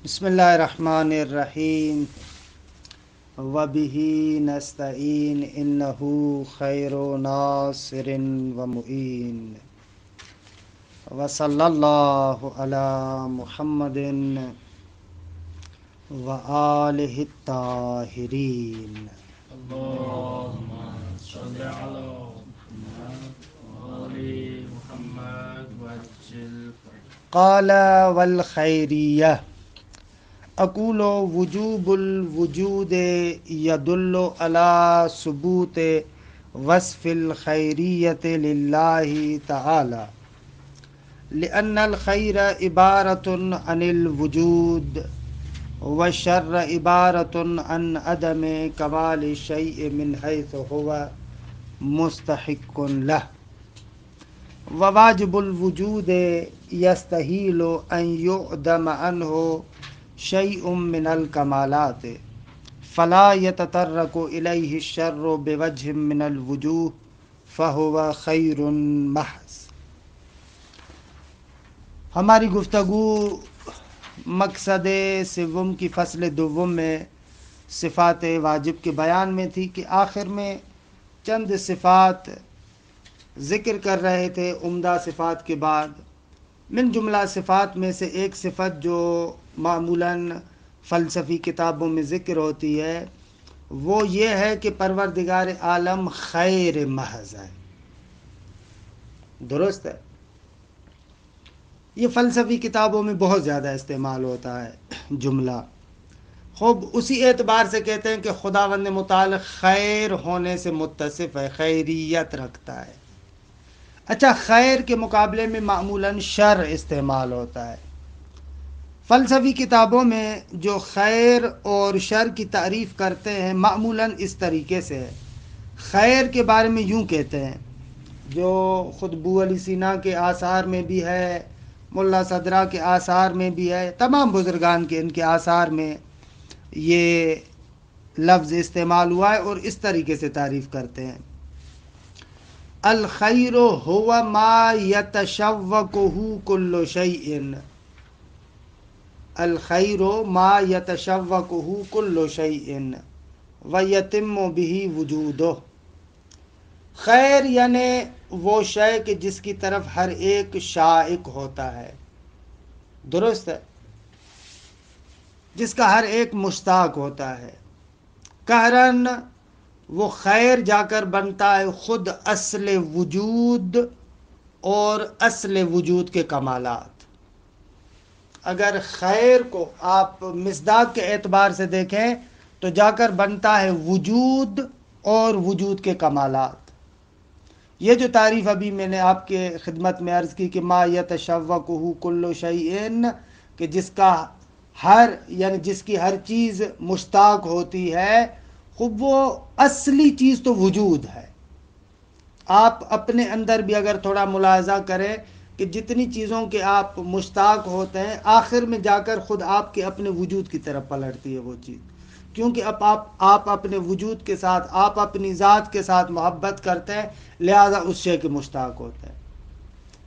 بسم اللہ الرحمن الرحیم وبہ نستعین انہ خیر ناصر و معین وصلی اللہ علی محمد و آلہ الطاہرین۔ اللهم صل على محمد وآل محمد وعجل قال والخیریہ اقول وجوب الوجود يدل على ثبوت وصف الخیریت للہ تعالی لأن الخیر عبارت عن الوجود والشر عبارت عن عدم کمال الشیء من حیث هو مستحق له وواجب الوجود یستحیل ان یعدم عنہ شیء من الکمالات فلا یتطرق الیہ الشر بوجہ من الوجوہ فہو خیر محض۔ ہماری گفتگو مقصد سوم کی فصل دوم میں صفات واجب کے بیان میں تھی کہ آخر میں چند صفات ذکر کر رہے تھے عمدہ صفات کے بعد۔ من جملہ صفات میں سے ایک صفت جو معمولاً فلسفی کتابوں میں ذکر ہوتی ہے وہ یہ ہے کہ پروردگار عالم خیر محض ہے۔ درست ہے؟ یہ فلسفی کتابوں میں بہت زیادہ استعمال ہوتا ہے جملہ۔ خوب اسی اعتبار سے کہتے ہیں کہ خداوند متعال خیر ہونے سے متصف ہے، خیریت رکھتا ہے۔ اچھا، خیر کے مقابلے میں معمولاً شر استعمال ہوتا ہے۔ فلسفی کتابوں میں جو خیر اور شر کی تعریف کرتے ہیں معمولاً اس طریقے سے ہے۔ خیر کے بارے میں یوں کہتے ہیں، جو خود ابو علی سینا کے آثار میں بھی ہے، ملا صدرہ کے آثار میں بھی ہے، تمام بزرگان کے ان کے آثار میں یہ لفظ استعمال ہوا ہے اور اس طریقے سے تعریف کرتے ہیں۔ الخیر هو ما یتشوقہ کل شیء، الخیر ما یتشوقہ کل شیء ویتم بہ وجودہ۔ خیر یعنی وہ شے کہ جس کی طرف ہر ایک شائق ہوتا ہے، درست ہے، جس کا ہر ایک مشتاق ہوتا ہے۔ قہراً وہ خیر جا کر بنتا ہے خود اصل وجود اور اصل وجود کے کمالات۔ اگر خیر کو آپ مصداق کے اعتبار سے دیکھیں تو جا کر بنتا ہے وجود اور وجود کے کمالات۔ یہ جو تعریف ابھی میں نے آپ کے خدمت میں عرض کی کہ ما یتشوقہ کل شیء، کہ جس کا یعنی جس کی ہر چیز مشتاق ہوتی ہے، خوب وہ اصلی چیز تو وجود ہے۔ آپ اپنے اندر بھی اگر تھوڑا ملاحظہ کریں کہ جتنی چیزوں کے آپ مشتاق ہوتے ہیں آخر میں جا کر خود آپ کے اپنے وجود کی طرف پلٹتی ہے وہ چیز، کیونکہ اب آپ اپنے وجود کے ساتھ، آپ اپنی ذات کے ساتھ محبت کرتے ہیں، لہذا اس شے کے مشتاق ہوتے ہیں۔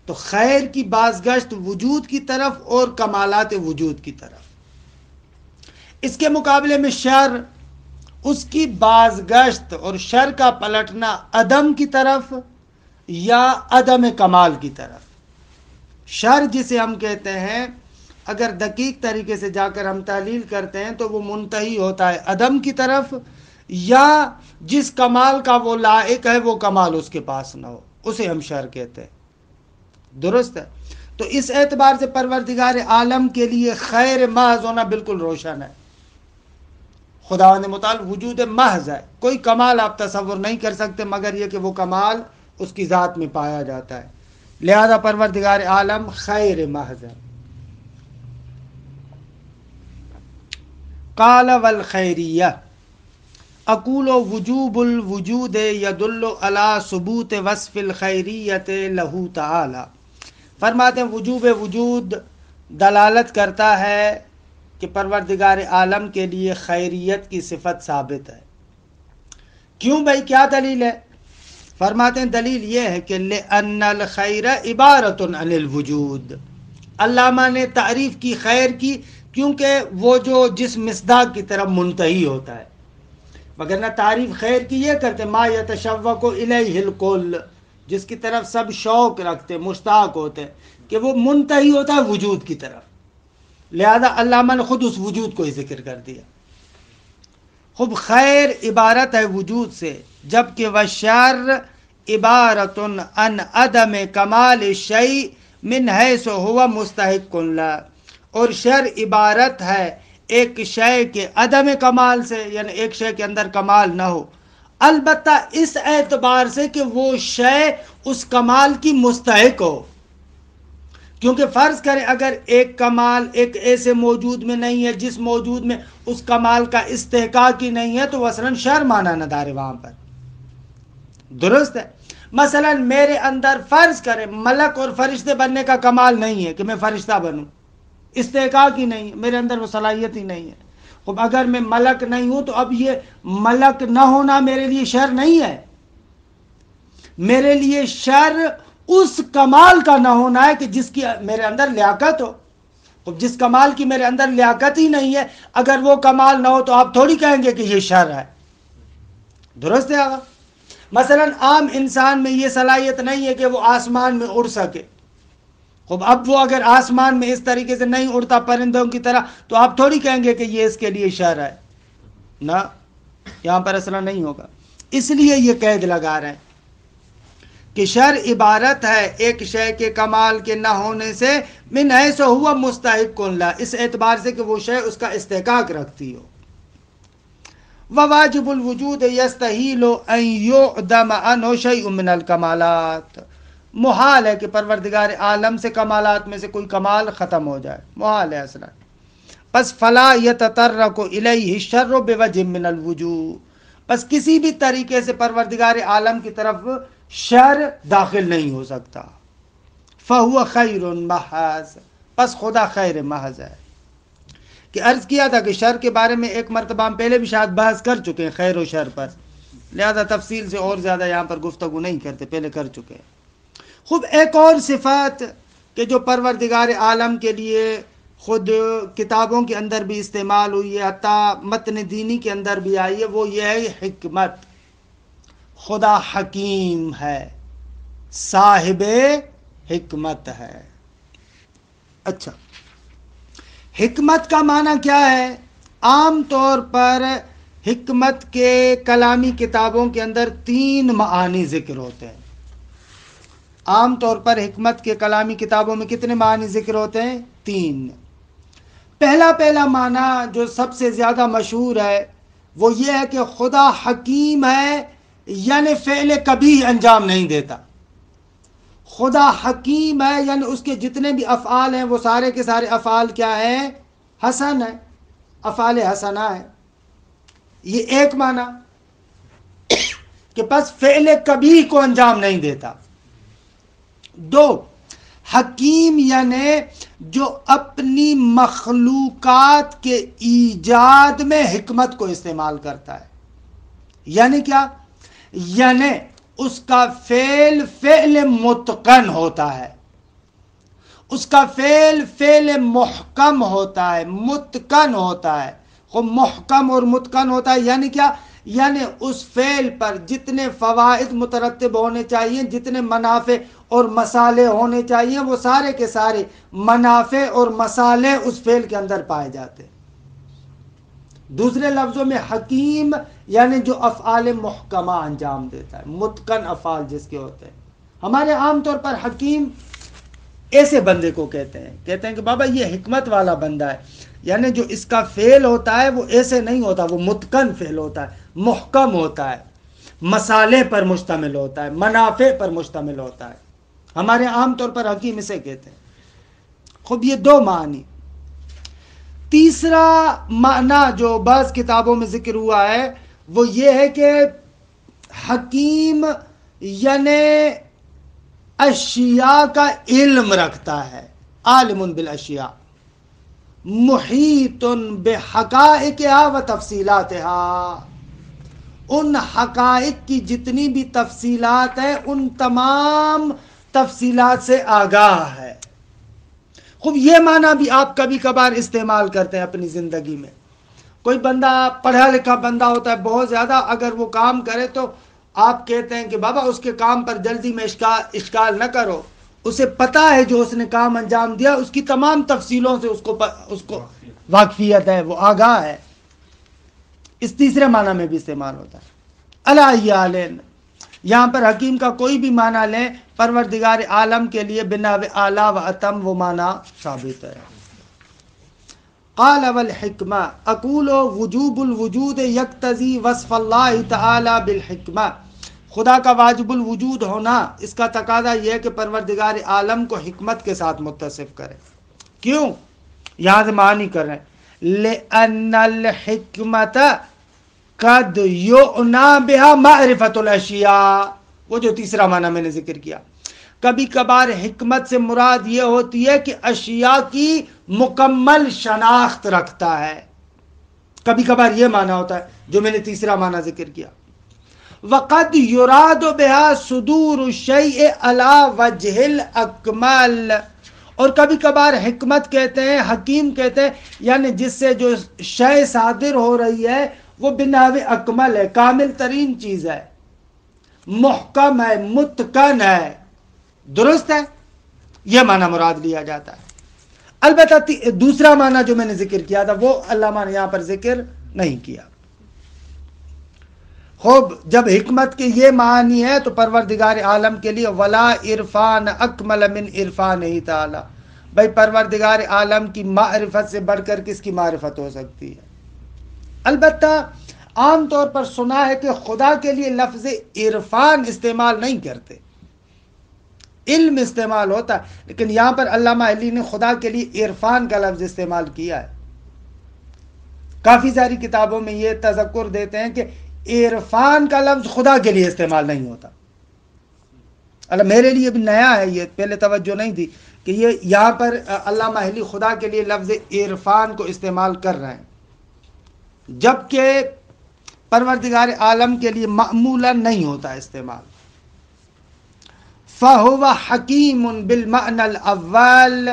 تو خیر کی بازگشت وجود کی طرف اور کمالات وجود کی طرف۔ اس کے مقابلے میں شر، اس کی بازگشت اور شر کا پلٹنا عدم کی طرف یا عدم کمال کی طرف۔ شر جسے ہم کہتے ہیں، اگر دقیق طریقے سے جا کر ہم تحلیل کرتے ہیں تو وہ منتہی ہوتا ہے عدم کی طرف، یا جس کمال کا وہ لائق ہے وہ کمال اس کے پاس نہ ہو، اسے ہم شر کہتے ہیں۔ درست ہے؟ تو اس اعتبار سے پروردگار عالم کے لیے خیر محض ہونا بالکل روشن ہے۔ خداوند متعال وجود محض ہے، کوئی کمال آپ تصور نہیں کر سکتے مگر یہ کہ وہ کمال اس کی ذات میں پایا جاتا ہے، لہذا پروردگار عالم خیر محض ہے۔ قال والخیریہ اقول وجوب الوجود یدل علی ثبوت وصف الخیریت لہ تعالی۔ فرماتے ہیں وجوب وجود دلالت کرتا ہے کہ پروردگار عالم کے لیے خیریت کی صفت ثابت ہے۔ کیوں بھائی، کیا دلیل ہے؟ فرماتے ہیں دلیل یہ ہے کہ لِأَنَّ الْخَيْرَ عِبَارَةٌ عَنِ الْوُجُودِ، علامہ نے تعریف کی خیر کی کیونکہ وہ جو جس مصداق کی طرف منتہی ہوتا ہے، وگرنہ تعریف خیر کی یہ کرتے ما یتشوق الیہ الکل، جس کی طرف سب شوق رکھتے مشتاق ہوتے، کہ وہ منتہی ہوتا ہے وجود کی طرف، لہذا علامہ نے خود اس وجود کو ہی ذکر کر دیا۔ خب خیر عبارت ہے وجود سے، جبکہ وشر عبارت عن عدم کمال الشیء من حیث ہوا مستحق لا، اور شر عبارت ہے ایک شے کے عدم کمال سے، یعنی ایک شے کے اندر کمال نہ ہو، البتہ اس اعتبار سے کہ وہ شے اس کمال کی مستحق ہو۔ کیونکہ فرض کریں اگر ایک کمال ایک ایسے موجود میں نہیں ہے جس موجود میں اس کمال کا استحقاق ہی نہیں ہے، تو مثلاً شر مانا نہ دارے وہاں پر، درست ہے۔ مثلا میرے اندر فرض کریں ملک اور فرشتے بننے کا کمال نہیں ہے کہ میں فرشتہ بنوں، استحقاق ہی نہیں ہے، میرے اندر وہ صلاحیت ہی نہیں ہے۔ خب اگر میں ملک نہیں ہوں تو اب یہ ملک نہ ہونا میرے لیے شر نہیں ہے، میرے لیے شر اس کمال کا نہ ہونا ہے کہ جس کی میرے اندر لیاقت ہو۔ خب جس کمال کی میرے اندر لیاقت ہی نہیں ہے، اگر وہ کمال نہ ہو تو آپ تھوڑی کہیں گے کہ یہ شر ہے، درست ہے آقا؟ مثلا عام انسان میں یہ صلاحیت نہیں ہے کہ وہ آسمان میں اڑ سکے، خب اب وہ اگر آسمان میں اس طریقے سے نہیں اڑتا پرندوں کی طرح تو آپ تھوڑی کہیں گے کہ یہ اس کے لیے شر ہے، نہ، یہاں پر اصلا نہیں ہوگا۔ اس لیے یہ قید لگا رہے ہیں کہ شر عبارت ہے ایک شے کے کمال کے نہ ہونے سے من حیث ہوا مستحق لا، اس اعتبار سے کہ وہ شے اس کا استحقاق رکھتی ہو۔ وواجب الوجود یستحیل ان یعدم عنہ شیء من الکمالات، محال ہے کہ پروردگار عالم سے کمالات میں سے کوئی کمال ختم ہو جائے، محال ہے اصلا۔ پس فلا یتطرق الیہ الشر بوجہ من الوجوہ، پس کسی بھی طریقے سے پروردگار عالم کی طرف شر داخل نہیں ہو سکتا۔ فہو خیر محض، پس خدا خیر محض ہے۔ کہ عرض کیا تھا کہ شر کے بارے میں ایک مرتبہ ہم پہلے بھی شاید بحث کر چکے ہیں خیر و شر پر، لہذا تفصیل سے اور زیادہ یہاں پر گفتگو نہیں کرتے، پہلے کر چکے ہیں۔ خود ایک اور صفات کہ جو پروردگار عالم کے لیے خود کتابوں کے اندر بھی استعمال ہوئی ہے، حتیٰ متن دینی کے اندر بھی آئی ہے، وہ یہ ہے حکمت۔ خدا حکیم ہے، صاحب حکمت ہے۔ اچھا، حکمت کا معنی کیا ہے؟ عام طور پر حکمت کے کلامی کتابوں کے اندر 3 معانی ذکر ہوتے ہیں۔ عام طور پر حکمت کے کلامی کتابوں میں کتنے معنی ذکر ہوتے ہیں؟ 3۔ پہلا معنی جو سب سے زیادہ مشہور ہے وہ یہ ہے کہ خدا حکیم ہے، یعنی فعل کبھی انجام نہیں دیتا۔ خدا حکیم ہے یعنی اس کے جتنے بھی افعال ہیں وہ سارے کے سارے افعال کیا ہیں؟ حسن ہے، افعال حسنہ ہے۔ یہ ایک معنی کہ پس فعل کبھی کو انجام نہیں دیتا۔ 2، حکیم یعنی جو اپنی مخلوقات کے ایجاد میں حکمت کو استعمال کرتا ہے۔ یعنی کیا؟ یعنی اس کا فعل متقن ہوتا ہے، اس کا فعل محکم ہوتا ہے، متقن ہوتا ہے۔ خب محکم اور متقن ہوتا ہے یعنی کیا؟ یعنی اس فعل پر جتنے فوائد مترتب ہونے چاہیے، جتنے منافع اور مصالح ہونے چاہیے، وہ سارے کے سارے منافع اور مصالح اس فعل کے اندر پائے جاتے ہیں۔ دوسرے لفظوں میں حکیم یعنی جو افعال محکمہ انجام دیتا ہے، متقن افعال جس کے ہوتے ہیں۔ ہمارے عام طور پر حکیم ایسے بندے کو کہتے ہیں کہ بابا یہ حکمت والا بندہ ہے، یعنی جو اس کا فعل ہوتا ہے وہ ایسے نہیں ہوتا، وہ متقن فعل ہوتا ہے، محکم ہوتا ہے، مصالح پر مشتمل ہوتا ہے، منافع پر مشتمل ہوتا ہے۔ ہمارے عام طور پر حکیم اسے کہتے ہیں۔ خب یہ 2 معنی۔ تیسرا معنی جو بعض کتابوں میں ذکر ہوا ہے وہ یہ ہے کہ حکیم یعنی اشیاء کا علم رکھتا ہے، عالم بالاشیاء، محیط بحقائقها و تفصیلاتها، ان حقائق کی جتنی بھی تفصیلات ہیں ان تمام تفصیلات سے آگاہ ہے۔ خوب یہ معنی بھی آپ کبھی کبھار استعمال کرتے ہیں اپنی زندگی میں. کوئی بندہ پڑھا لکھا بندہ ہوتا ہے بہت زیادہ، اگر وہ کام کرے تو آپ کہتے ہیں کہ بابا اس کے کام پر جلدی میں اشکال نہ کرو، اسے پتا ہے جو اس نے کام انجام دیا اس کی تمام تفصیلوں سے اس کو واقفیت ہے، وہ آگاہ ہے. اس تیسرے معنی میں بھی استعمال ہوتا ہے. الائیالین، یہاں پر حکیم کا کوئی بھی معنی لیں، پروردگار عالم کے لیے بنا اعلیٰ و اتم وہ معنی ثابت ہے. قال والحکمہ اقول وجوب الوجود یقتضی وصف اللہ تعالی بالحکمہ، خدا کا واجب الوجود ہونا اس کا تقاضا یہ ہے کہ پروردگار عالم کو حکمت کے ساتھ متصف کرے. کیوں؟ یہاں سے معنی کر رہے ہیں لأن الحکمت قد یعنا بها معرفت الاشیاء، وہ جو تیسرا معنی میں نے ذکر کیا. کبھی کبھار حکمت سے مراد یہ ہوتی ہے کہ اشیاء کی مکمل شناخت رکھتا ہے. کبھی کبھار یہ معنی ہوتا ہے جو میں نے تیسرا معنی ذکر کیا. وقد یراد بها صدور الشیء علی وجہ الاکمل، اور کبھی کبھار حکمت کہتے ہیں، حکیم کہتے ہیں، یعنی جس سے جو شے صادر ہو رہی ہے وہ بنحو اکمل ہے، کامل ترین چیز ہے، محکم ہے، متقن ہے، درست ہے. یہ معنی مراد لیا جاتا ہے. البتہ دوسرا معنی جو میں نے ذکر کیا تھا وہ علامہ نے یہاں پر ذکر نہیں کیا. خوب، جب حکمت کے یہ معنی ہے تو پروردگار عالم کے لیے ولا عرفان اکمل من عرفان ہی تعالی، بھائی پروردگار عالم کی معرفت سے بڑھ کر کس کی معرفت ہو سکتی ہے. البتہ عام طور پر سنا ہے کہ خدا کے لیے لفظ عرفان استعمال نہیں کرتے، علم استعمال ہوتا ہے، لیکن یہاں پر علامہ علی نے خدا کے لیے عرفان کا لفظ استعمال کیا ہے. کافی ساری کتابوں میں یہ تذکر دیتے ہیں کہ عرفان کا لفظ خدا کے لیے استعمال نہیں ہوتا. اللہ میرے لیے بھی نیا ہے، یہ پہلے توجہ نہیں تھی کہ یہ یہاں پر علامہ علی خدا کے لیے لفظ عرفان کو استعمال کر رہے ہیں، جبکہ پروردگار عالم کے لیے معمولا نہیں ہوتا استعمال. فَهُوَ حَكِيمٌ بِالْمَعْنَى الْأَوَّلِ،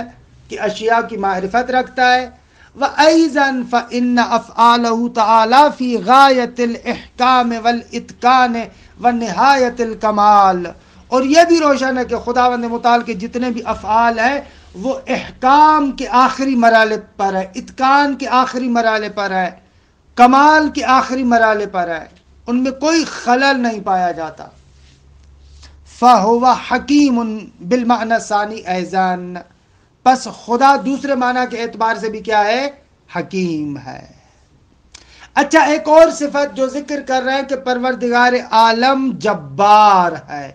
کہ اشیاء کی معرفت رکھتا ہے. وَأَيْضًا فَإِنَّ أَفْعَالَهُ تَعَالَى فِي غَايَةِ الْإِحْكَامِ وَالْإِتْقَانِ وَنِهَايَةِ الْكَمَالِ، اور یہ بھی روشن ہے کہ خداوند متعال کے جتنے بھی افعال ہیں وہ احکام کے آخری مرحلے پر ہے، اتقان کے آخری مرحلے پر ہے، کمال کے آخری مرحلے پر ہے، ان میں کوئی خلل نہیں پایا جاتا. فَهُوَ حَكِيمٌ بِالْمَعْنَى الثَّانِي أَيْضًا، پس خدا دوسرے معنی کے اعتبار سے بھی کیا ہے؟ حکیم ہے. اچھا، ایک اور صفت جو ذکر کر رہے ہیں کہ پروردگار عالم جبار ہے،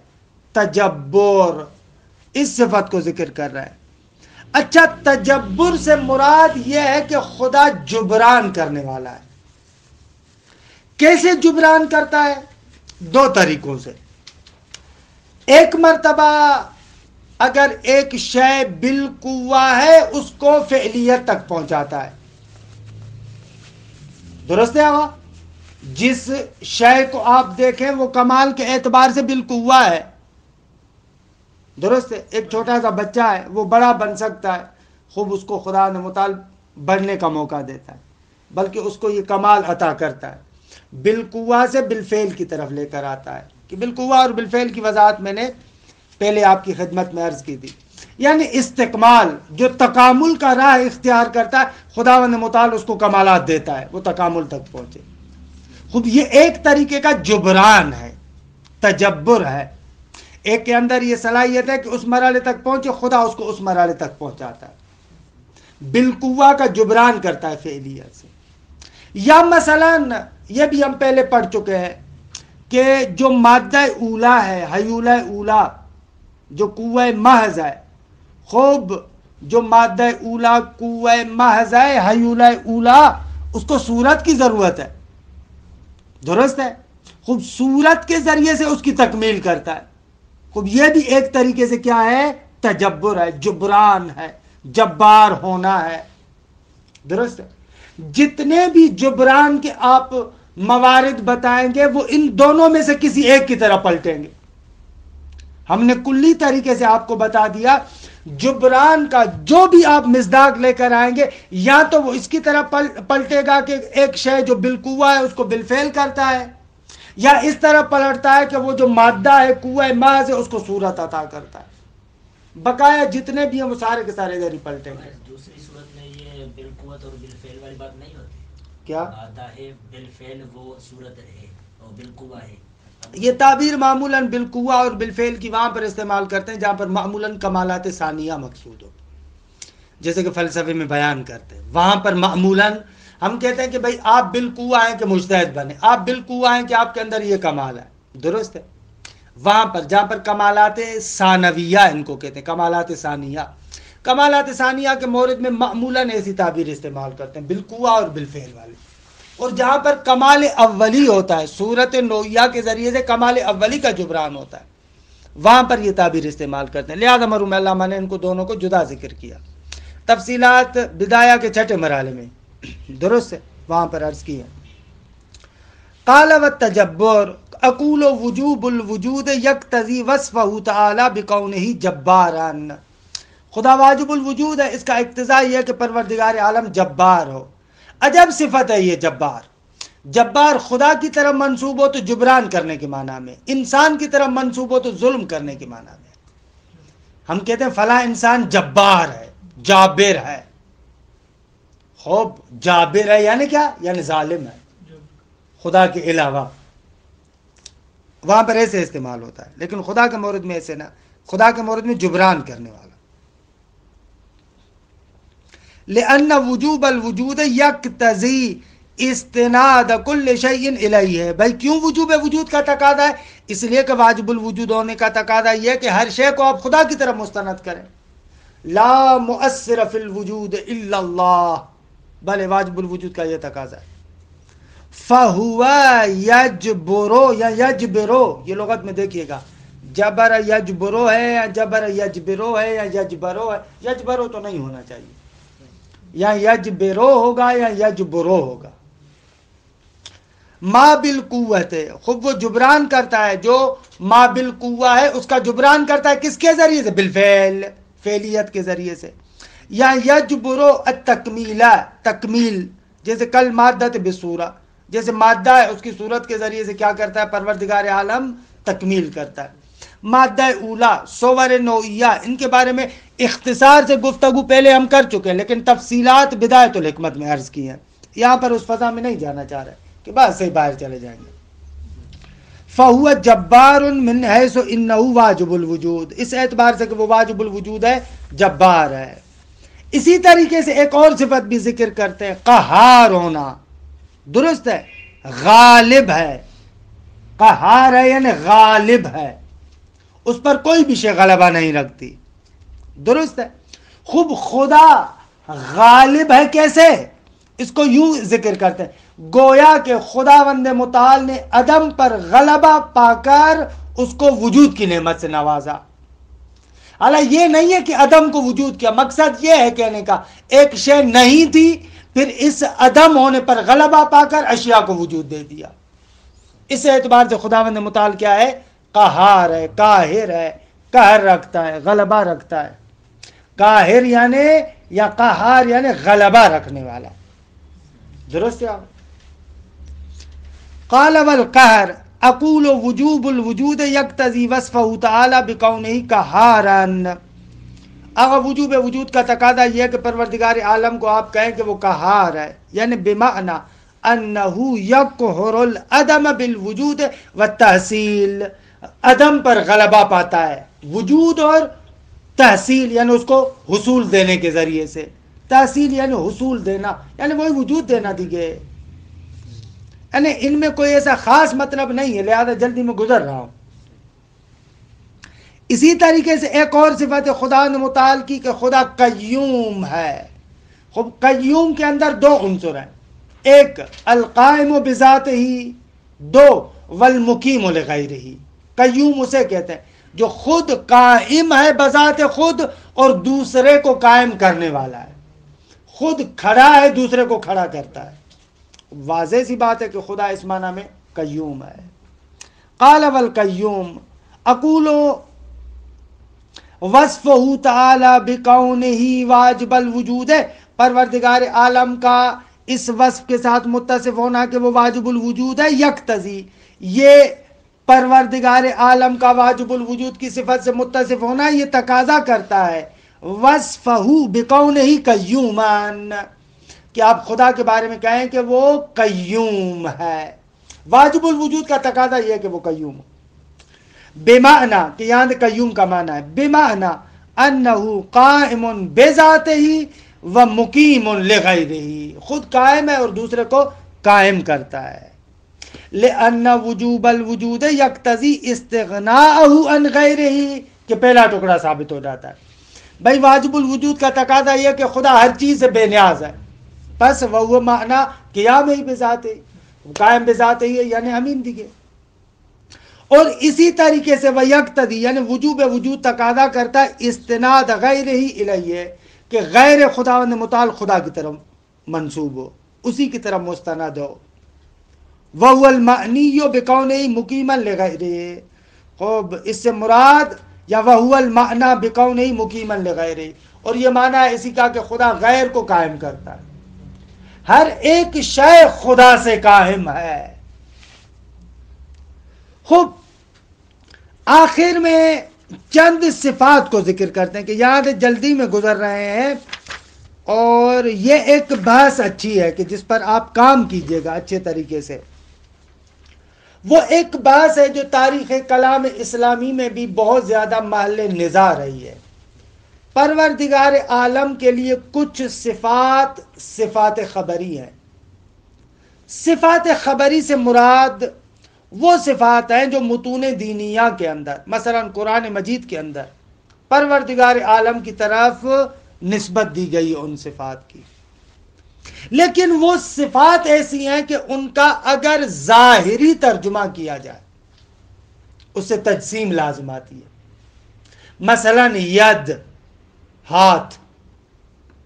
تجبر، اس صفت کو ذکر کر رہے ہیں. اچھا، تجبر سے مراد یہ ہے کہ خدا جبران کرنے والا ہے. کیسے جبران کرتا ہے؟ دو طریقوں سے. ایک مرتبہ اگر ایک شے بالقوہ ہے اس کو فعلیت تک پہنچاتا ہے، درست ہے؟ جس شے کو آپ دیکھیں وہ کمال کے اعتبار سے بالقوہ ہے، درست ہے؟ ایک چھوٹا سا بچہ ہے وہ بڑا بن سکتا ہے، خوب اس کو خدا نے متعال بڑھنے کا موقع دیتا ہے، بلکہ اس کو یہ کمال عطا کرتا ہے، بالقوہ سے بالفعل کی طرف لے کر آتا ہے. کہ بالقوہ اور بالفعل کی وضاحت میں نے پہلے آپ کی خدمت میں عرض کی تھی. یعنی استکمال، جو تکامل کا راہ اختیار کرتا ہے خداوند متعال اس کو کمالات دیتا ہے، وہ تکامل تک پہنچے. خود یہ ایک طریقے کا جبران ہے، تجبر ہے. ایک کے اندر یہ صلاحیت ہے کہ اس مرحلے تک پہنچے، خدا اس کو اس مرحلے تک پہنچاتا ہے، بالقوہ کا جبران کرتا ہے فعلیت سے. یا مثلا یہ بھی ہم پہلے پڑھ چکے ہیں کہ جو مادہ اولا ہے، حیولہ اولا، جو قوہ محض ہے، خوب جو مادہ اولا قوہ محض ہے، حیولہ اولا، اس کو صورت کی ضرورت ہے، درست ہے؟ خوب صورت کے ذریعے سے اس کی تکمیل کرتا ہے. خوب یہ بھی ایک طریقے سے کیا ہے؟ تجبر ہے، جبران ہے، جبار ہونا ہے، درست ہے؟ جتنے بھی جبران کے آپ موارد بتائیں گے وہ ان دونوں میں سے کسی ایک کی طرح پلٹیں گے. ہم نے کلی طریقے سے آپ کو بتا دیا جبران کا جو بھی آپ مصداق لے کر آئیں گے یا تو وہ اس کی طرح پلٹے گا کہ ایک شے جو بالقوہ ہے اس کو بالفعل کرتا ہے، یا اس طرح پلٹتا ہے کہ وہ جو مادہ ہے قوہ محض ہے اس کو صورت عطا کرتا ہے۔ بقایا جتنے بھی ہیں وہ سارے کے سارے ادھر ہی پلٹیں گے۔ دوسری صورت میں یہ بالقوت اور بالفعل والی بات نہیں ہوتی؟ کیا مادہ ہے بالفعل وہ صورت ہے اور بالقوہ ہے، یہ تعبیر معمولاً بالقوہ اور بالفعل کی وہاں پر استعمال کرتے ہیں جہاں پر معمولاً کمالات ثانیہ مقصود ہو، جیسے کہ فلسفے میں بیان کرتے ہیں، وہاں پر معمولاً ہم کہتے ہیں کہ بھئی آپ بالقوہ ہیں کہ مجتہد بنے، آپ بالقوہ ہیں کہ آپ کے اندر یہ کمال ہے، درست ہے۔ وہاں پر جہاں پر کمالات ثانویہ ان کو کہتے ہیں، کمالات ثانیہ، کمالات ثانیہ کے مورد میں معمولاً ایسی تعبیر استعمال کرتے ہیں بالقوہ اور بالفعل والی، اور جہاں پر کمال اولی ہوتا ہے صورت نوعیہ کے ذریعے سے کمال اولی کا جبران ہوتا ہے وہاں پر یہ تعبیر استعمال کرتے ہیں، لہذا مرحوم علامہ نے ان کو دونوں کو جدا ذکر کیا۔ تفصیلات بدایہ کے چھٹے مرحلے میں درست ہے وہاں پر عرض کی ہے۔ قال والتجبر اقول وجوب الوجود یقتضی وصفہ تعالی بکونہ جبارا، خدا واجب الوجود ہے، اس کا اقتضا یہ ہے کہ پروردگار عالم جبار ہو۔ عجب صفت ہے یہ جبار، جبار خدا کی طرف منسوب ہو تو جبران کرنے کے معنی میں، انسان کی طرف منسوب ہو تو ظلم کرنے کے معنی میں۔ ہم کہتے ہیں فلاں انسان جبار ہے، جابر ہے، خوب جابر ہے یعنی کیا؟ یعنی ظالم ہے خدا کے علاوہ، وہاں پر ایسے استعمال ہوتا ہے، لیکن خدا کے مورد میں ایسے نہ، خدا کے مورد میں جبران کرنے والا۔ لأن وجوب الوجود یقتضی استناد کل شیء الیہ، بھائی کیوں وجوب وجود کا تقاضا ہے؟ اس لیے کہ واجب الوجود ہونے کا تقاضا یہ ہے کہ ہر شے کو آپ خدا کی طرف مستند کریں۔ لا مؤثر فی الوجود الا اللہ، بھلے واجب الوجود کا یہ تقاضا ہے۔ فَهُوَ يَجْبُرُ یا یجبرو، یہ لغت میں دیکھیے گا جبر یجبرو ہے یا جبر یجبرو ہے یا یجبرو ہے، یجبرو تو نہیں ہونا چاہیے، یا یجبرو ہوگا یا یجبرو ہوگا۔ ما بالقوت ہے، خود وہ جبران کرتا ہے جو ما بالقوہ ہے اس کا جبران کرتا ہے کس کے ذریعے سے؟ بالفعل، فعلیت کے ذریعے سے۔ یا یجبرو التکمیل، تکمیل، جیسے کل مادہ بصورہ، جیسے مادہ ہے اس کی صورت کے ذریعے سے کیا کرتا ہے پروردگار عالم؟ تکمیل کرتا ہے۔ مادہ اولا، صور نوعیہ، ان کے بارے میں اختصار سے گفتگو پہلے ہم کر چکے ہیں، لیکن تفصیلات بدایت الحکمت میں عرض کی ہیں، یہاں پر اس فضا میں نہیں جانا چاہ رہے کہ بس سے باہر چلے جائیں گے۔ فَهُوَ جَبَّارٌ مِّنْ حَيْثُ إِنَّهُ واجب الوجود، اس اعتبار سے کہ وہ واجب الوجود ہے، جبار ہے۔ اسی طریقے سے ایک اور صفت بھی ذکر کرتے ہیں، قہار ہونا، درست ہے، غالب ہے، قہار ہے یعنی غالب ہے، اس پر کوئی بھی شے غلبہ نہیں رکھتی، درست ہے۔ خوب خدا غالب ہے کیسے؟ اس کو یوں ذکر کرتے ہیں گویا کہ خداوند متعال نے عدم پر غلبہ پا کر اس کو وجود کی نعمت سے نوازا۔ حالانکہ یہ نہیں ہے کہ عدم کو وجود کیا، مقصد یہ ہے کہنے کا ایک شے نہیں تھی پھر اس عدم ہونے پر غلبہ پا کر اشیاء کو وجود دے دیا۔ اس اعتبار سے خداوند متعال کیا ہے؟ قہار ہے، قاہر ہے، قہر رکھتا ہے، غلبہ رکھتا ہے۔ قاہر یعنی یا قہار یعنی غلبہ رکھنے والا، درست ہے۔ قال والقہر اقول وجوب الوجود یقتضی وصفہ تعالی بکونہ قہارا، اگر وجوب وجود کا تقاضا یہ ہے کہ پروردگار عالم کو آپ کہیں کہ وہ قہار ہے، یعنی بمعنی انہ یقہر العدم بالوجود والتحصیل، عدم پر غلبہ پاتا ہے وجود اور تحصیل یعنی اس کو حصول دینے کے ذریعے سے، تحصیل یعنی حصول دینا، یعنی وہی وجود دینا دیگے، یعنی ان میں کوئی ایسا خاص مطلب نہیں ہے، لہذا جلدی میں گزر رہا ہوں۔ اسی طریقے سے ایک اور صفت خدا متعال کی کہ خدا قیوم ہے۔ خب قیوم کے اندر دو عنصر ہیں، ایک القائم بذاتہ، دو والمقیم لغیرہ۔ قیوم اسے کہتے ہیں جو خود قائم ہے بذات خود اور دوسرے کو قائم کرنے والا ہے، خود کھڑا ہے دوسرے کو کھڑا کرتا ہے۔ واضح سی بات ہے کہ خدا اس معنی میں قیوم ہے۔ قال والقیوم اقول وصفہ تعالی بکونہ واجب الوجود ہے، پروردگار عالم کا اس وصف کے ساتھ متصف ہونا کہ وہ واجب الوجود ہے، یقتضی، یہ پروردگار عالم کا واجب الوجود کی صفت سے متصف ہونا یہ تقاضا کرتا ہے وصفہ بکونہ قیومان، کہ آپ خدا کے بارے میں کہیں کہ وہ قیوم ہے۔ واجب الوجود کا تقاضا یہ ہے کہ وہ قیوم ہو، بمعنی کہ یہاں قیوم کا معنی ہے بمعنی انہ قائم بذاتہ و مقیم لغیرہ، خود قائم ہے اور دوسرے کو قائم کرتا ہے۔ لأن وجوب الوجود یقتضی استغناءہ عن غیرہ، کہ پہلا ٹکڑا ثابت ہو جاتا ہے بھائی واجب الوجود کا تقاضا یہ کہ خدا ہر چیز سے بے نیاز ہے، بس وہ معنی قیام ہی بذاتہ، قائم بذاتہ ہی ہے، یعنی امین دیگے۔ اور اسی طریقے سے وہ یقتضی یعنی وجوب وجود تقاضا کرتا ہے استناد غیر ہی الیہ، کہ غیر خداوند متعال خدا کی طرف منسوب ہو، اسی کی طرف مستند ہو۔ وَهُوَ الْمَعْنِيُّ بِكَوْنِهِ مُقِيمًا لِغَيْرِهِ، خوب اس سے مراد یا وَهُوَ الْمَعْنَى بِكَوْنِهِ مُقِيمًا لِغَيْرِهِ، اور یہ معنی ہے اسی کا کہ خدا غیر کو قائم کرتا ہے، ہر ایک شے خدا سے قائم ہے۔ خوب آخر میں چند صفات کو ذکر کرتے ہیں کہ یہاں جلدی میں گزر رہے ہیں، اور یہ ایک بحث اچھی ہے کہ جس پر آپ کام کیجئے گا اچھے طریقے سے۔ وہ ایک بحث ہے جو تاریخ کلام اسلامی میں بھی بہت زیادہ محل نزاع رہی ہے۔ پروردگار عالم کے لیے کچھ صفات خبری ہیں۔ صفات خبری سے مراد وہ صفات ہیں جو متون دینیہ کے اندر، مثلا قرآن مجید کے اندر پروردگار عالم کی طرف نسبت دی گئی ان صفات کی، لیکن وہ صفات ایسی ہیں کہ ان کا اگر ظاہری ترجمہ کیا جائے اس سے تجسیم لازم آتی ہے۔ مثلا ید، ہاتھ،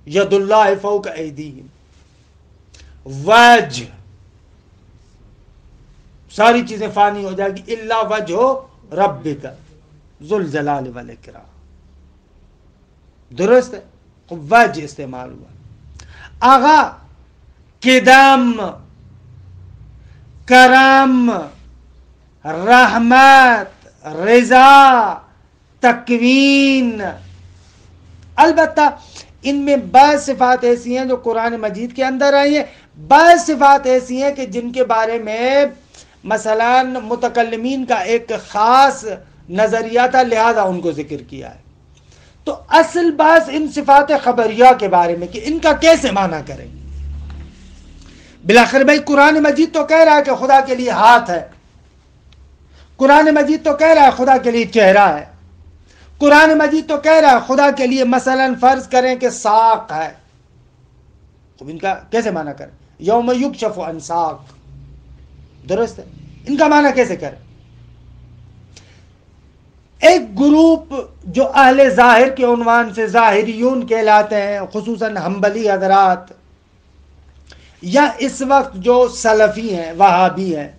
ید اللہ فوق ایدیہم، وجہ، ساری چیزیں فانی ہو جائے گی الا وجہ ربک ذو الجلال والاکرام، درست ہے، وجہ استعمال ہوا۔ آغا، قدم، کرم، رحمت، رضا، تکوین، البتہ ان میں بعض صفات ایسی ہیں جو قرآن مجید کے اندر آئی ہیں، بعض صفات ایسی ہیں کہ جن کے بارے میں مثلا متکلمین کا ایک خاص نظریہ تھا، لہذا ان کو ذکر کیا ہے۔ تو اصل بات ان صفات خبریہ کے بارے میں کہ ان کا کیسے معنی کریں۔ بلاخر بھائی قرآن مجید تو کہہ رہا ہے کہ خدا کے لیے ہاتھ ہے، قرآن مجید تو کہہ رہا ہے خدا کے لیے چہرہ ہے، قرآن مجید تو کہہ رہا ہے خدا کے لیے مثلا فرض کریں کہ ساق ہے، تو ان کا کیسے معنی کریں؟ یوم یکشف عن ساق، درست ہے، ان کا معنی کیسے کریں؟ ایک گروپ جو اہل ظاہر کے عنوان سے ظاہریون کہلاتے ہیں، خصوصاً حنبلی حضرات، یا اس وقت جو سلفی ہیں، وہابی ہیں،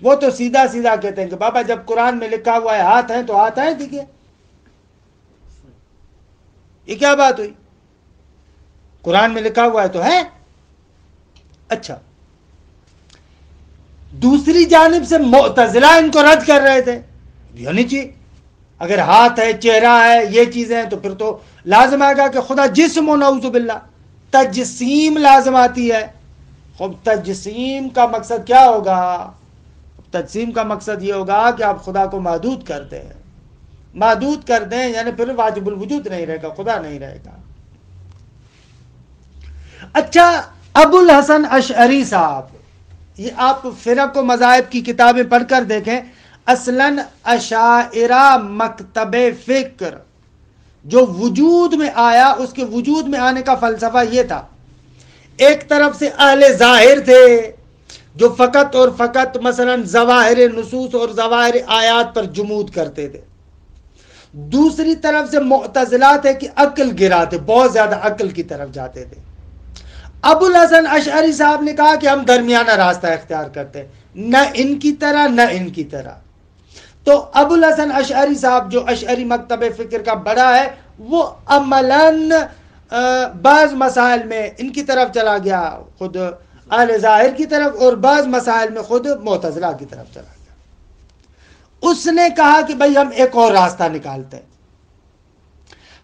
وہ تو سیدھا سیدھا کہتے ہیں کہ بابا جب قرآن میں لکھا ہوا ہے ہاتھ ہیں تو ہاتھ ہیں، دیکھیے یہ کیا بات ہوئی، قرآن میں لکھا ہوا ہے تو ہے۔ اچھا، دوسری جانب سے معتزلہ ان کو رد کر رہے تھے، یعنی چاہیے اگر ہاتھ ہے، چہرہ ہے، یہ چیزیں ہیں تو پھر تو لازم آئے گا کہ خدا جسم و نعوذ باللہ، تجسیم لازم آتی ہے۔ خب تجسیم کا مقصد کیا ہوگا؟ تجسیم کا مقصد یہ ہوگا کہ آپ خدا کو محدود کر دیں، محدود کر دیں، یعنی پھر واجب الوجود نہیں رہے گا، خدا نہیں رہے گا۔ اچھا، ابو الحسن اشعری صاحب، یہ آپ فرق و مذاہب کی کتابیں پڑھ کر دیکھیں، اصلاً اشاعرہ مکتب فکر جو وجود میں آیا، اس کے وجود میں آنے کا فلسفہ یہ تھا، ایک طرف سے اہل ظاہر تھے جو فقط اور فقط مثلا ظواہر نصوص اور ظواہر آیات پر جمود کرتے تھے، دوسری طرف سے معتزلہ تھے کہ عقل گرا تھے، بہت زیادہ عقل کی طرف جاتے تھے۔ ابو الحسن اشعری صاحب نے کہا کہ ہم درمیانہ راستہ اختیار کرتے ہیں، نہ ان کی طرح نہ ان کی طرح۔ تو ابو الحسن اشعری صاحب جو اشعری مکتب فکر کا بڑا ہے، وہ عملاً بعض مسائل میں ان کی طرف چلا گیا، خود اہل ظاہر کی طرف، اور بعض مسائل میں خود معتزلہ کی طرف چلا گیا۔ اس نے کہا کہ بھئی ہم ایک اور راستہ نکالتے ہیں،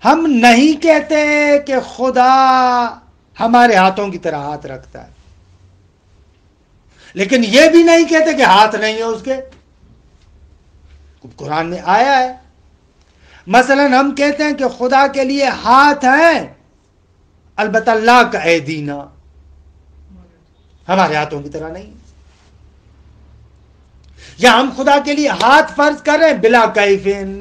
ہم نہیں کہتے کہ خدا ہمارے ہاتھوں کی طرح ہاتھ رکھتا ہے، لیکن یہ بھی نہیں کہتے کہ ہاتھ نہیں ہے اس کے، قرآن میں آیا ہے۔ مثلا ہم کہتے ہیں کہ خدا کے لیے ہاتھ ہیں، البتہ لا کایدینا، ہمارے ہاتھوں کی طرح نہیں، یا ہم خدا کے لیے ہاتھ فرض کر رہے ہیں بلا کیفین،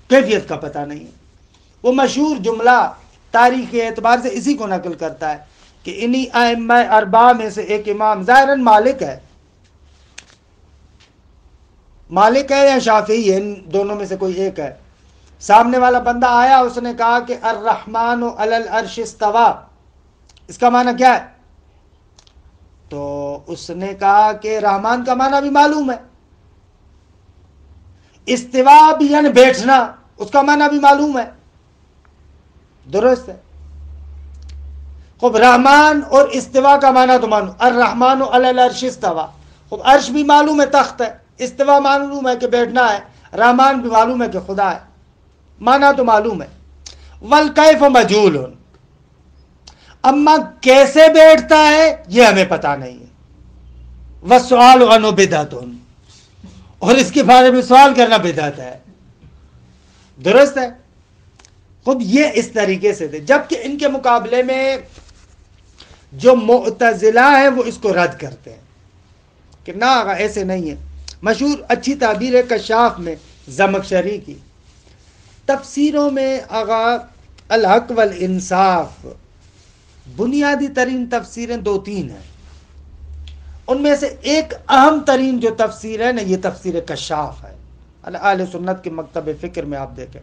کیفیت کا پتہ نہیں۔ وہ مشہور جملہ تاریخ کے اعتبار سے اسی کو نقل کرتا ہے کہ انہی ائمہ اربعہ میں سے ایک امام، ظاہراً مالک ہے، مالک ہے یا شافعی ہے، ان دونوں میں سے کوئی ایک ہے۔ سامنے والا بندہ آیا، اس نے کہا کہ الرحمن علی العرش استوى، اس کا معنی کیا ہے؟ تو اس نے کہا کہ رحمان کا معنی بھی معلوم ہے، استوا بھی یعنی بیٹھنا، اس کا معنی بھی معلوم ہے، درست ہے۔ خوب رحمان اور استوا کا معنی تو معلوم، الرحمن علی العرش استوى، خوب عرش بھی معلوم ہے تخت ہے، استوا معلوم ہے کہ بیٹھنا ہے، رحمان بھی معلوم ہے کہ خدا ہے، معنی تو معلوم ہے۔ والکیف مجہول، اما کیسے بیٹھتا ہے یہ ہمیں پتہ نہیں ہے۔ والسؤال عنہ بدعۃ، اور اس کے بارے میں سوال کرنا بدعت ہے، درست ہے۔ خب یہ اس طریقے سے تھے، جبکہ ان کے مقابلے میں جو معتزلہ ہیں وہ اس کو رد کرتے ہیں کہ نہ آقا ایسے نہیں ہے۔ مشہور اچھی تعبیر ہے کشاف میں زمخشری کی، تفسیروں میں آقا الحق والانصاف بنیادی ترین تفسیریں 2-3 ہیں، ان میں سے ایک اہم ترین جو تفسیر ہے نا، یہ تفسیر کشاف ہے، اہل سنت کے مکتب فکر میں آپ دیکھیں،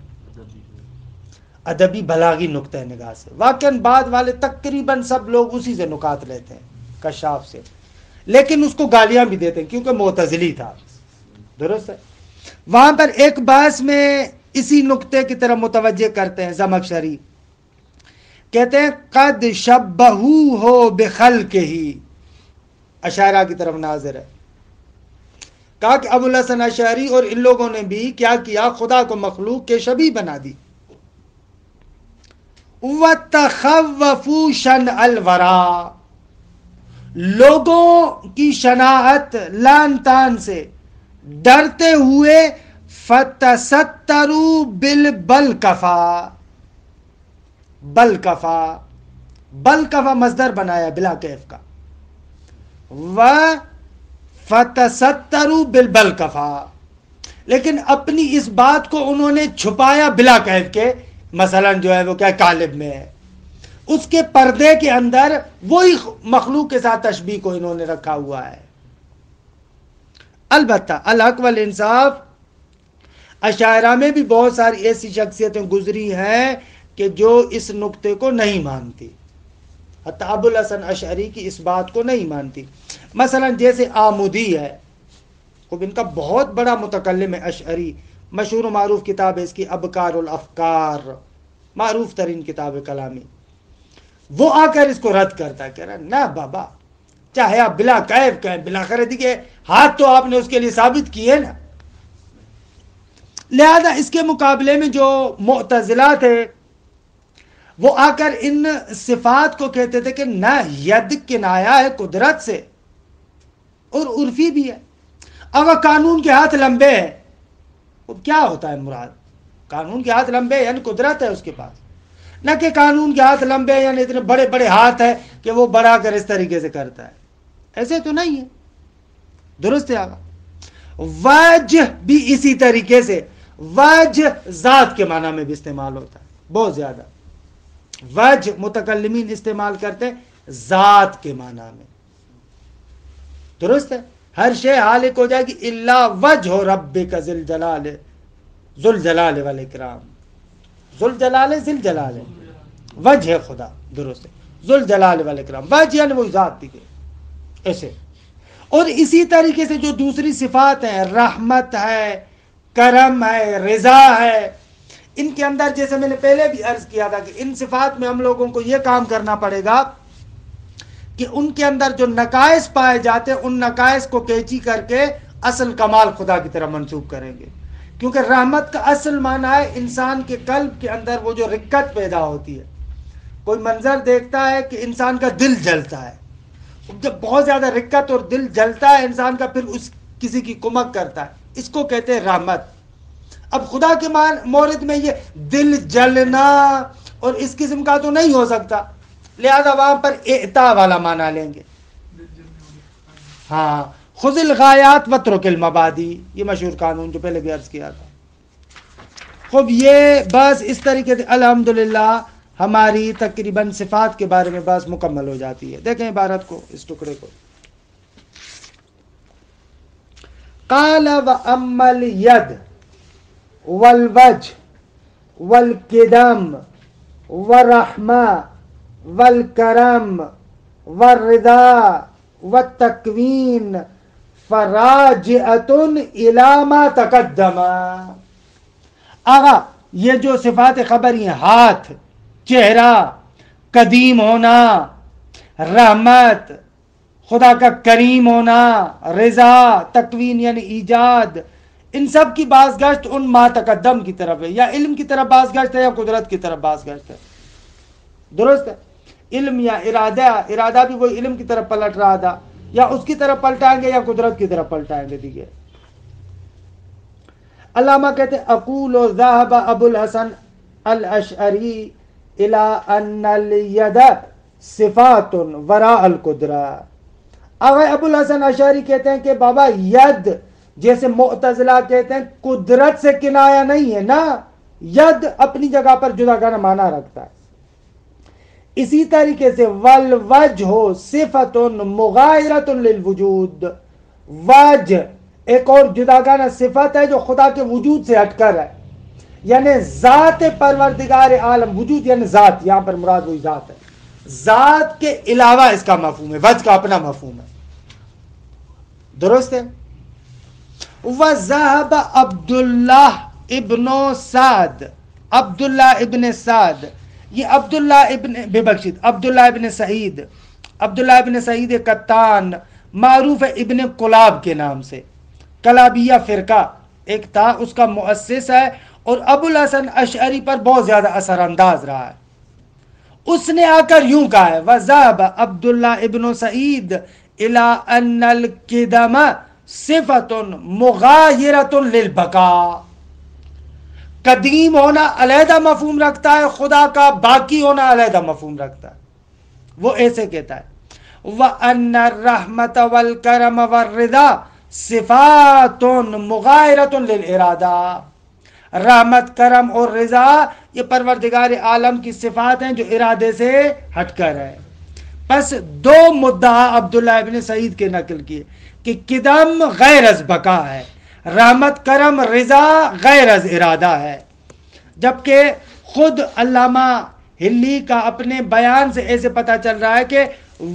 ادبی بلاغی نقطہ نگاہ سے، واقعاً بعد والے تقریباً سب لوگ اسی سے نکات لیتے ہیں، کشاف سے، لیکن اس کو گالیاں بھی دیتے ہیں کیونکہ معتزلی تھا، درست ہے۔ وہاں پر ایک بحث میں اسی نقطے کی طرف متوجہ کرتے ہیں زمخشری، کہتے ہیں قد شبہو ہو بخلقہ، اشاعرہ کی طرف ناظر ہے، کہا کہ ابو الحسن اشعری اور ان لوگوں نے بھی کیا کیا، خدا کو مخلوق کے شبیہ بنا دی۔ وَتَخَوَّفُوا شَنْعَ الْوَرَى، لوگوں کی شناعت لان تان سے ڈرتے ہوئے، فَتَسَتَّرُوا بِالْبَلْكَفَى، بلکفا، بلکفا مصدر بنایا بلا کیف کا، فَتَسَتَّرُوا بِالْبَلْكَفَى، لیکن اپنی اس بات کو انہوں نے چھپایا بلا کیف کے، مثلا جو ہے وہ کیا قالب میں ہے، اس کے پردے کے اندر وہی مخلوق کے ساتھ تشبیہ کو انہوں نے رکھا ہوا ہے۔ البتہ الحق والانصاف اشاعرہ میں بھی بہت ساری ایسی شخصیتیں گزری ہیں کہ جو اس نقطے کو نہیں مانتی، حتی ابو الحسن اشعری کی اس بات کو نہیں مانتی۔ مثلا جیسے آمودی ہے، خب ان کا بہت بڑا متکلم ہے اشعری، مشہور و معروف کتاب ہے اس کی ابکار الافکار، معروف ترین کتاب کلامی، وہ آ کر اس کو رد کرتا ہے، کہہ رہا نہ بابا، چاہے آپ بلا کیف کہیں، بلا خردی کے ہاتھ تو آپ نے اس کے لیے ثابت کیے نا۔ لہذا اس کے مقابلے میں جو معتزلہ تھے وہ آ کر ان صفات کو کہتے تھے کہ نہ، ید کنایا ہے قدرت سے اور عرفی بھی ہے، اگر قانون کے ہاتھ لمبے ہیں، وہ کیا ہوتا ہے مراد؟ قانون کے ہاتھ لمبے یعنی قدرت ہے اس کے پاس، نہ کہ قانون کے ہاتھ لمبے یعنی اتنے بڑے بڑے ہاتھ ہیں کہ وہ بڑھا کر اس طریقے سے کرتا ہے، ایسے تو نہیں ہے، درست ہے آقا۔ وجہ بھی اسی طریقے سے، وجہ ذات کے معنی میں بھی استعمال ہوتا ہے بہت زیادہ، وجہ متکلمین استعمال کرتے ہیں ذات کے معنی میں، درست ہے، ہر شے حالق ہو جائے گی الا وجہ ربک ذی الجلال، ذو الجلال والاکرام، ذو الجلال ذی الجلال، وجہ خدا، درست ہے، ذو الجلال والاکرام، وجہ یعنی وہ ذات تھی، ایسے۔ اور اسی طریقے سے جو دوسری صفات ہیں، رحمت ہے، کرم ہے، رضا ہے، ان کے اندر جیسے میں نے پہلے بھی عرض کیا تھا کہ ان صفات میں ہم لوگوں کو یہ کام کرنا پڑے گا کہ ان کے اندر جو نقائص پائے جاتے ہیں ان نقائص کو کیچی کر کے اصل کمال خدا کی طرف منسوب کریں گے. کیونکہ رحمت کا اصل معنی ہے انسان کے قلب کے اندر وہ جو رقت پیدا ہوتی ہے. کوئی منظر دیکھتا ہے کہ انسان کا دل جلتا ہے، جب بہت زیادہ رقت اور دل جلتا ہے انسان کا، پھر اس کسی کی کمک کرتا ہے، اس کو کہتے ہیں رحمت. اب خدا کے مورد میں یہ دل جلنا اور اس قسم کا تو نہیں ہو سکتا، لہذا وہاں پر اعطا والا معنی لیں گے. ہاں، خذ الغایات واترک المبادی، یہ مشہور قانون جو پہلے بھی عرض کیا تھا. خب یہ بس اس طریقے سے الحمدللہ ہماری تقریباً صفات کے بارے میں بس مکمل ہو جاتی ہے. دیکھیں عبارت کو، اس ٹکڑے کو. قال واما الید والوجه والقدم والرحمہ والکرم والرضا والتکوین فراجعۃ الی ما تقدم. آغا یہ جو صفات خبری ہیں، ہاتھ، چہرہ، قدیم ہونا، رحمت، خدا کا کریم ہونا، رضا، تکوین یعنی ایجاد، ان سب کی بازگشت ان ما تقدم کی طرف ہے، یا علم کی طرف بازگشت ہے یا قدرت کی طرف بازگشت ہے. درست ہے؟ علم یا ارادہ بھی وہی علم کی طرف پلٹ رہا تھا، یا اس کی طرف پلٹائیں گے یا قدرت کی طرف پلٹائیں گے. دیکھیے علامہ کہتے ہیں اقول ذهب ابو الحسن الاشعری الى ان الید صفات وراء القدرہ. آغا ابو الحسن اشعری کہتے ہیں کہ بابا ید جیسے معتزلہ کہتے ہیں قدرت سے کنایا نہیں ہے نا، ید اپنی جگہ پر جداگانہ معنی رکھتا ہے. اسی طریقے سے والوجہ صفت مغایرۃ للوجود، وجہ ایک اور جداگانہ صفت ہے جو خدا کے وجود سے ہٹ کر ہے، یعنی ذات پروردگار عالم، وجود یعنی ذات، یہاں پر مراد وہی ذات ہے، ذات کے علاوہ اس کا مفہوم ہے، وجہ کا اپنا مفہوم ہے. درست ہے؟ وذهب عبداللہ ابن سعد، عبداللہ ابن سعد، یہ عبداللہ ابن سعید، عبداللہ ابن سعید قطان معروف ہے ابن کلاب کے نام سے. کلابیہ فرقہ ایک تھا، اس کا مؤسس ہے، اور ابو الحسن اشعری پر بہت زیادہ اثر انداز رہا ہے. اس نے آ کر یوں کہا ہے وذهب عبداللہ ابن سعید الى ان القدم صفت مغایرۃ للبقاء. قدیم ہونا علیحدہ مفہوم رکھتا ہے خدا کا، باقی ہونا علیحدہ مفہوم رکھتا ہے. وہ ایسے کہتا ہے وَأَنَّ الرَّحْمَةَ وَالْكَرَمَ وَالرِّضَا صفات مغایرۃ للارادہ. رحمت، کرم اور رضا یہ پروردگار عالم کی صفات ہیں جو ارادے سے ہٹ کر ہے. پس دو مدعا عبداللہ ابن سعید کے نقل کیے کہ قدم غیر از بقا ہے، رحمت، کرم، رضا غیر از ارادہ ہے. جبکہ خود علامہ ہلی کا اپنے بیان سے ایسے پتہ چل رہا ہے کہ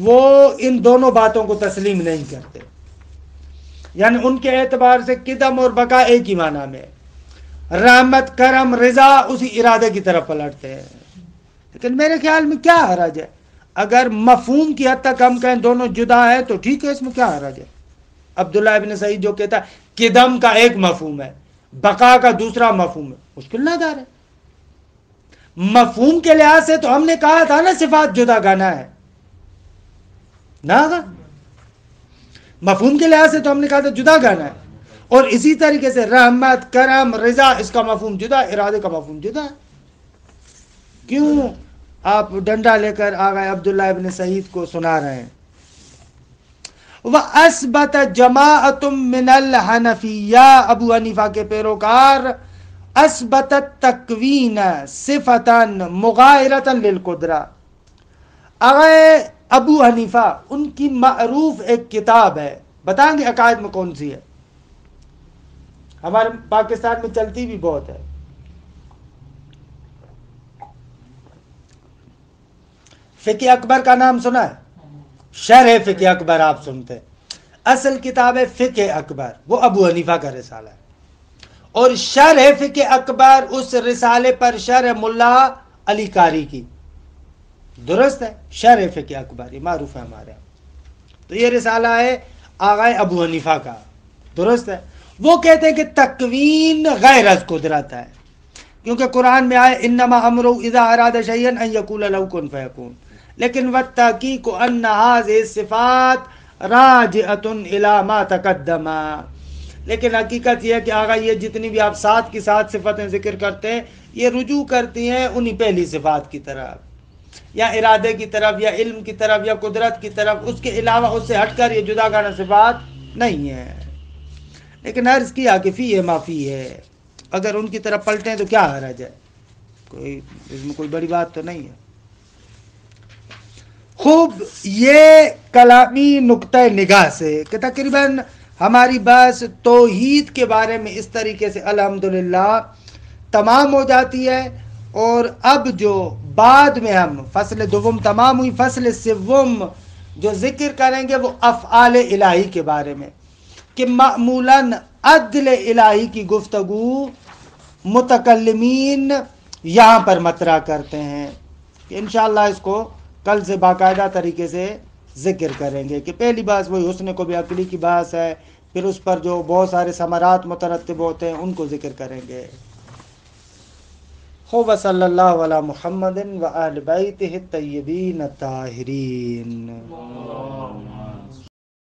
وہ ان دونوں باتوں کو تسلیم نہیں کرتے، یعنی ان کے اعتبار سے قدم اور بقا ایک ہی معنی میں، رحمت، کرم، رضا اسی ارادے کی طرف پلٹتے ہیں. لیکن میرے خیال میں کیا حرج ہے؟ اگر مفہوم کی حد تک ہم کہیں دونوں جدا ہے تو ٹھیک ہے، اس میں کیا حرج ہے؟ عبداللہ ابن سعید جو کہتا ہے قدم کا ایک مفہوم ہے، بقا کا دوسرا مفہوم ہے، مشکل نہ دار ہے. مفہوم کے لحاظ سے تو ہم نے کہا تھا نا صفات جدا گانا ہے نا، مفہوم کے لحاظ سے تو ہم نے کہا تھا جدا گانا ہے. اور اسی طریقے سے رحمت، کرم، رضا اس کا مفہوم جدا، ارادے کا مفہوم جدا ہے. کیوں آپ ڈنڈا لے کر آگئے عبداللہ ابن سعید کو سنا رہے ہیں؟ وَأَثْبَتَ جَمَاعَةٌ مِّنَ الْحَنَفِيَّةِ، ابو حنیفہ کے پیروکار اثبت التکوین صفتاً مغایرةً للقدرہ. آگئے ابو حنیفہ ان کی معروف ایک کتاب ہے، بتائیں گے عقائد میں کون سی ہے؟ ہمارے پاکستان میں چلتی بھی بہت ہے. فقہ اکبر کا نام سنا ہے؟ شرح فقہ اکبر آپ سنتے ہیں. اصل کتاب ہے فقہ اکبر، وہ ابو حنیفہ کا رسالہ ہے، اور شرح فقہ اکبر اس رسالے پر شرح ملا علی قاری کی، درست ہے، شرح فقہ اکبر یہ معروف ہے ہمارے یہاں. تو یہ رسالہ ہے آغائے ابو حنیفہ کا، درست ہے. وہ کہتے ہیں کہ تکوین غیر از قدرت ہے، کیونکہ قرآن میں آئے انما امرہ اذا اراد شیئا ان یقول له کن فیکون، لیکن والتحقیق ان هذه الصفات راجعۃ الی ما تقدم، لیکن حقیقت یہ ہے کہ آقا یہ جتنی بھی آپ ساتھ کی ساتھ صفتیں ذکر کرتے ہیں یہ رجوع کرتی ہیں انہی پہلی صفات کی طرف، یا ارادے کی طرف، یا علم کی طرف، یا قدرت کی طرف. اس کے علاوہ اس سے ہٹ کر یہ جدا گانا صفات نہیں ہے. لیکن عرض کیا کہ فی ہے ما فی ہے، اگر ان کی طرف پلٹیں تو کیا حرج ہے، کوئی اس میں کوئی بڑی بات تو نہیں ہے. خوب، یہ کلامی نقطہ نگاہ سے کہ تقریباً ہماری بحث توحید کے بارے میں اس طریقے سے الحمدللہ تمام ہو جاتی ہے. اور اب جو بعد میں ہم فصل دوم تمام ہوئی، فصل سوم جو ذکر کریں گے وہ افعال الہی کے بارے میں، کہ معمولاً عدل الہی کی گفتگو متکلمین یہاں پر مطرح کرتے ہیں، کہ انشاءاللہ اس کو کل سے باقاعدہ طریقے سے ذکر کریں گے. کہ پہلی بات وہی حسن کو بھی عقلی کی بات ہے، پھر اس پر جو بہت سارے ثمرات مترتب ہوتے ہیں ان کو ذکر کریں گے. خوب صلی اللہ علی محمد و آل بیتہ الطیبین الطاہرین.